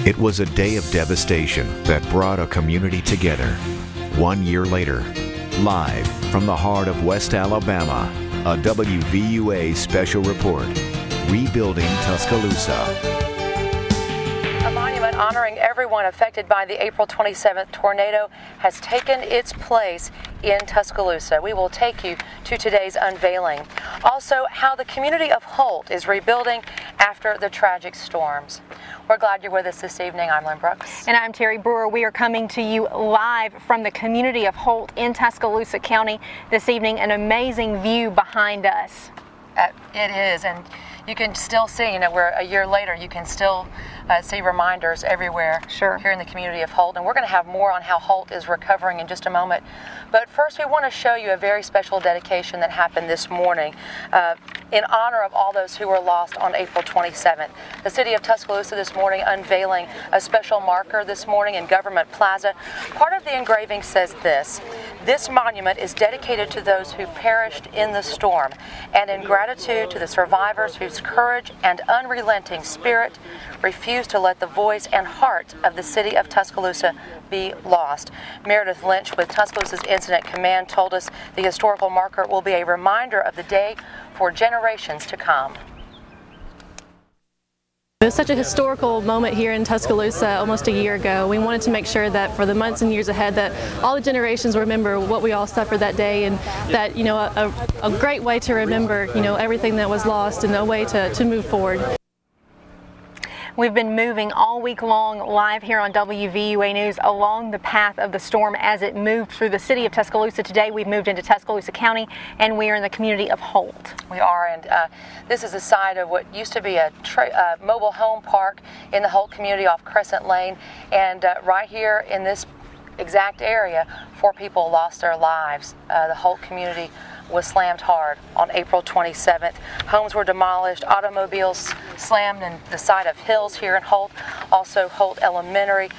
It was a day of devastation that brought a community together. 1 year later, live from the heart of West Alabama, a WVUA special report, Rebuilding Tuscaloosa. A monument honoring everyone affected by the April 27th tornado has taken its place in Tuscaloosa. We will take you to today's unveiling. Also, how the community of Holt is rebuilding after the tragic storms. We're glad you're with us this evening. I'm Lynn Brooks. And I'm Terri Brewe. We are coming to you live from the community of Holt in Tuscaloosa County this evening. An amazing view behind us. It is, and you can still see, we're a year later, you can still see reminders everywhere here in the community of Holt. And we're going to have more on how Holt is recovering in just a moment. But first, we want to show you a very special dedication that happened this morning in honor of all those who were lost on April 27th. The city of Tuscaloosa this morning unveiling a special marker this morning in Government Plaza. Part of the engraving says this: "This monument is dedicated to those who perished in the storm, and in gratitude to the survivors whose courage and unrelenting spirit refused to let the voice and heart of the city of Tuscaloosa be lost." Meredith Lynch with Tuscaloosa's Incident Command told us the historical marker will be a reminder of the day for generations to come. It was such a historical moment here in Tuscaloosa almost a year ago. We wanted to make sure that for the months and years ahead that all the generations remember what we all suffered that day, and that, a great way to remember, everything that was lost, and a way to move forward. We've been moving all week long live here on WVUA News along the path of the storm as it moved through the city of Tuscaloosa. Today we've moved into Tuscaloosa County, and we are in the community of Holt. We are, and this is the site of what used to be a mobile home park in the Holt community off Crescent Lane, and right here in this exact area, 4 people lost their lives. The Holt community was slammed hard on April 27th. Homes were demolished, automobiles slammed in the side of hills here in Holt. Also, Holt Elementary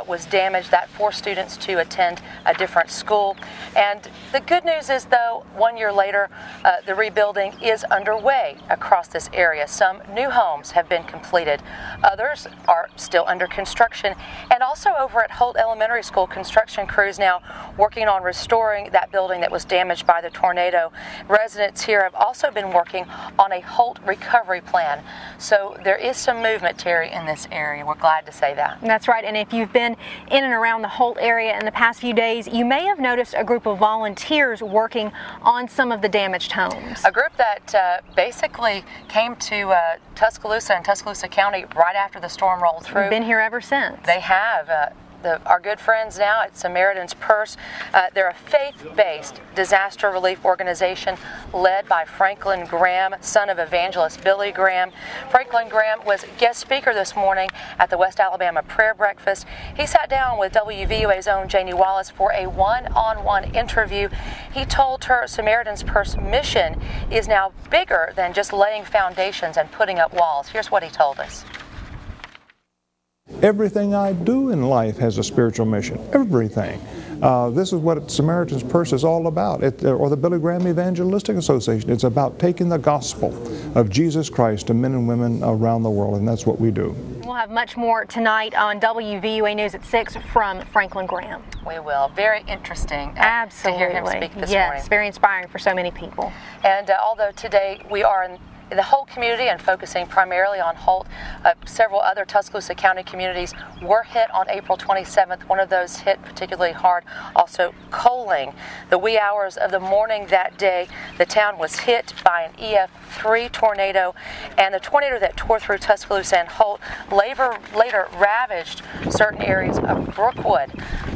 was damaged. That forced students to attend a different school. And the good news is, though, 1 year later, the rebuilding is underway across this area. Some new homes have been completed. Others are still under construction. And also over at Holt Elementary School, construction crews now working on restoring that building that was damaged by the tornado. Residents here have also been working on a Holt recovery plan. So there is some movement, Terri, in this area. We're glad to say that. That's right. And if you've been in and around the Holt area in the past few days, you may have noticed a group of volunteers working on some of the damaged homes. A group that basically came to Tuscaloosa and Tuscaloosa County right after the storm rolled through. Been here ever since. They have. Our good friends now at Samaritan's Purse. They're a faith-based disaster relief organization led by Franklin Graham, son of evangelist Billy Graham. Franklin Graham was guest speaker this morning at the West Alabama Prayer Breakfast. He sat down with WVUA's own Janie Wallace for a one-on-one interview. He told her Samaritan's Purse mission is now bigger than just laying foundations and putting up walls. Here's what he told us. Everything I do in life has a spiritual mission. Everything. This is what Samaritan's Purse is all about, or the Billy Graham Evangelistic Association. It's about taking the gospel of Jesus Christ to men and women around the world, and that's what we do. We'll have much more tonight on WVUA News at 6 from Franklin Graham. We will. Very interesting Absolutely. to hear him speak this morning. Yes, very inspiring for so many people. And although today we are in the Holt community and focusing primarily on Holt, several other Tuscaloosa County communities were hit on April 27th. One of those hit particularly hard, also Coaling. The wee hours of the morning that day, the town was hit by an EF3 tornado, and the tornado that tore through Tuscaloosa and Holt later ravaged certain areas of Brookwood.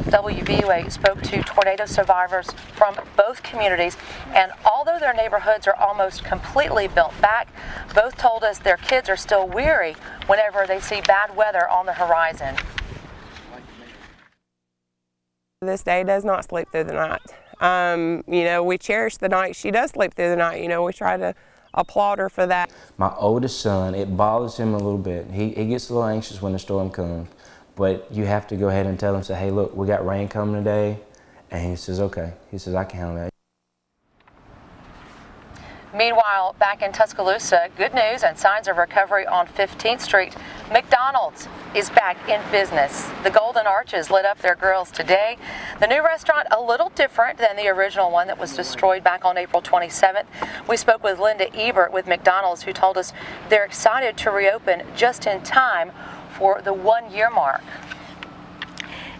WVUA spoke to tornado survivors from both communities, and although their neighborhoods are almost completely built back, both told us their kids are still weary whenever they see bad weather on the horizon. This day does not sleep through the night. We cherish the night she does sleep through the night. We try to applaud her for that. My oldest son, it bothers him a little bit. He gets a little anxious when the storm comes, but you have to go ahead and tell him, say, hey, look, we got rain coming today. And he says, okay. He says, I can handle that. Meanwhile, back in Tuscaloosa, good news and signs of recovery on 15th Street. McDonald's is back in business. The Golden Arches lit up their grills today. The new restaurant a little different than the original one that was destroyed back on April 27th. We spoke with Linda Ebert with McDonald's, who told us they're excited to reopen just in time for the 1-year mark.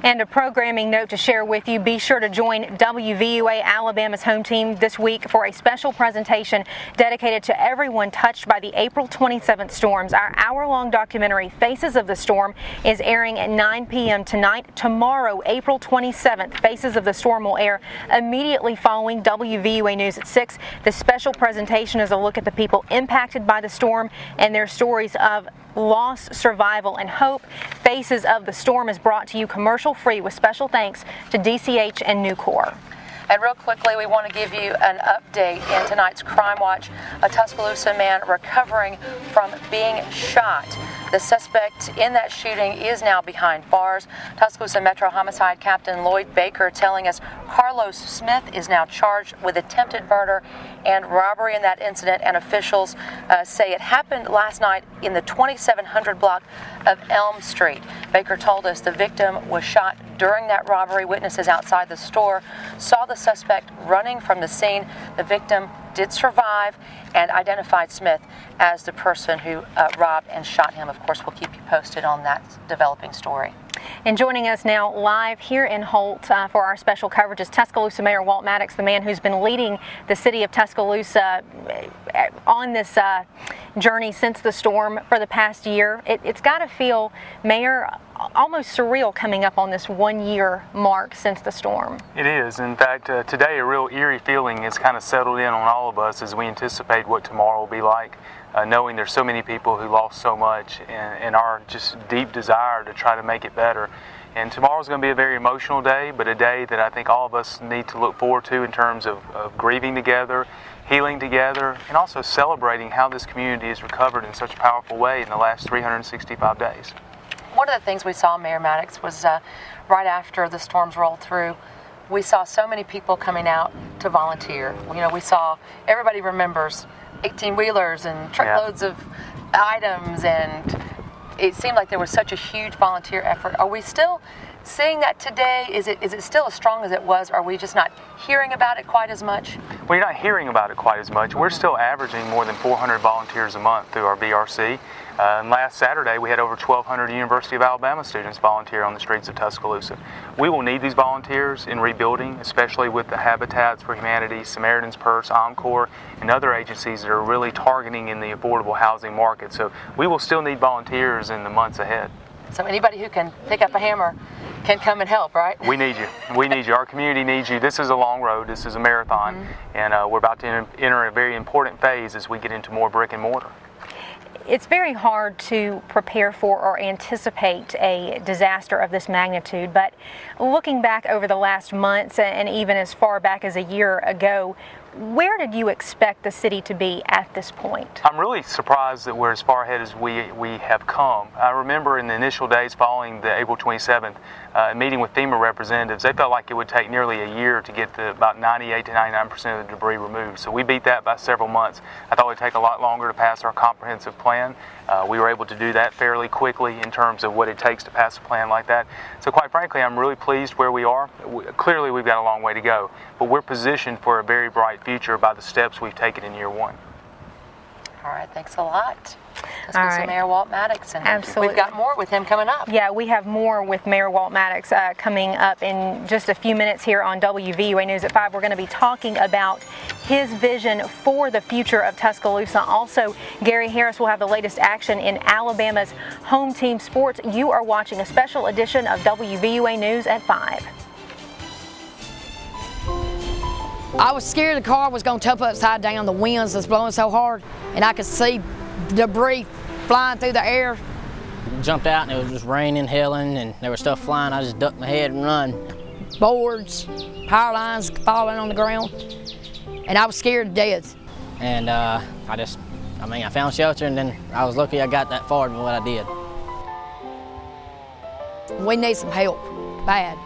And a programming note to share with you. Be sure to join WVUA Alabama's home team this week for a special presentation dedicated to everyone touched by the April 27th storms. Our hour-long documentary, Faces of the Storm, is airing at 9 p.m. tonight. Tomorrow, April 27th, Faces of the Storm will air immediately following WVUA News at 6. The special presentation is a look at the people impacted by the storm and their stories of loss, survival, and hope. Faces of the Storm is brought to you commercial-free with special thanks to DCH and Nucor. And real quickly, we want to give you an update in tonight's Crime Watch. A Tuscaloosa man recovering from being shot. The suspect in that shooting is now behind bars. Tuscaloosa Metro Homicide Captain Lloyd Baker telling us Carlos Smith is now charged with attempted murder and robbery in that incident, and officials say it happened last night in the 2700 block of Elm Street. Baker told us the victim was shot during that robbery. Witnesses outside the store saw the suspect running from the scene. The victim did survive and identified Smith as the person who robbed and shot him. Of course, we'll keep you posted on that developing story. And joining us now live here in Holt for our special coverage is Tuscaloosa Mayor Walt Maddox, the man who's been leading the city of Tuscaloosa on this journey since the storm for the past year. It's got to feel, Mayor, almost surreal coming up on this 1-year mark since the storm. It is. In fact, today a real eerie feeling has kind of settled in on all of us as we anticipate what tomorrow will be like. Knowing there's so many people who lost so much, and our just deep desire to try to make it better. And tomorrow's going to be a very emotional day, but a day that I think all of us need to look forward to in terms of grieving together, healing together, and also celebrating how this community has recovered in such a powerful way in the last 365 days. One of the things we saw, Mayor Maddox, was right after the storms rolled through, we saw so many people coming out to volunteer. You know, we saw, everybody remembers 18-wheelers and truckloads of items, and it seemed like there was such a huge volunteer effort. Are we still seeing that today? Is it still as strong as it was? Or are we just not hearing about it quite as much? Well, you're not hearing about it quite as much. We're still averaging more than 400 volunteers a month through our BRC. And last Saturday, we had over 1,200 University of Alabama students volunteer on the streets of Tuscaloosa. We will need these volunteers in rebuilding, especially with the Habitats for Humanity, Samaritan's Purse, Encore, and other agencies that are really targeting in the affordable housing market. So we will still need volunteers in the months ahead. So anybody who can pick up a hammer can come and help, right? We need you. We need you. Our community needs you. This is a long road. This is a marathon. And we're about to enter a very important phase as we get into more brick and mortar. It's very hard to prepare for or anticipate a disaster of this magnitude, but looking back over the last months and even as far back as a year ago, where did you expect the city to be at this point? I'm really surprised that we're as far ahead as we have come. I remember in the initial days following the April 27th, meeting with FEMA representatives, they felt like it would take nearly a year to get to about 98 to 99% of the debris removed. So we beat that by several months. I thought it would take a lot longer to pass our comprehensive plan. We were able to do that fairly quickly in terms of what it takes to pass a plan like that. So quite frankly, I'm really pleased where we are. Clearly we've got a long way to go, but we're positioned for a very bright future by the steps we've taken in year one. All right, thanks a lot. That's Mayor Walt Maddox, and absolutely, we've got more with him coming up. Yeah, we have more with Mayor Walt Maddox coming up in just a few minutes here on WVUA News at 5. We're going to be talking about his vision for the future of Tuscaloosa. Also, Gary Harris will have the latest action in Alabama's home team sports. You are watching a special edition of WVUA News at 5. I was scared the car was going to tip upside down. The winds was blowing so hard, and I could see debris flying through the air. Jumped out and it was just raining, hailing, and there was stuff flying. I just ducked my head and run. Boards, power lines falling on the ground, and I was scared to death. And I found shelter, and then I was lucky I got that far than what I did. We need some help, bad.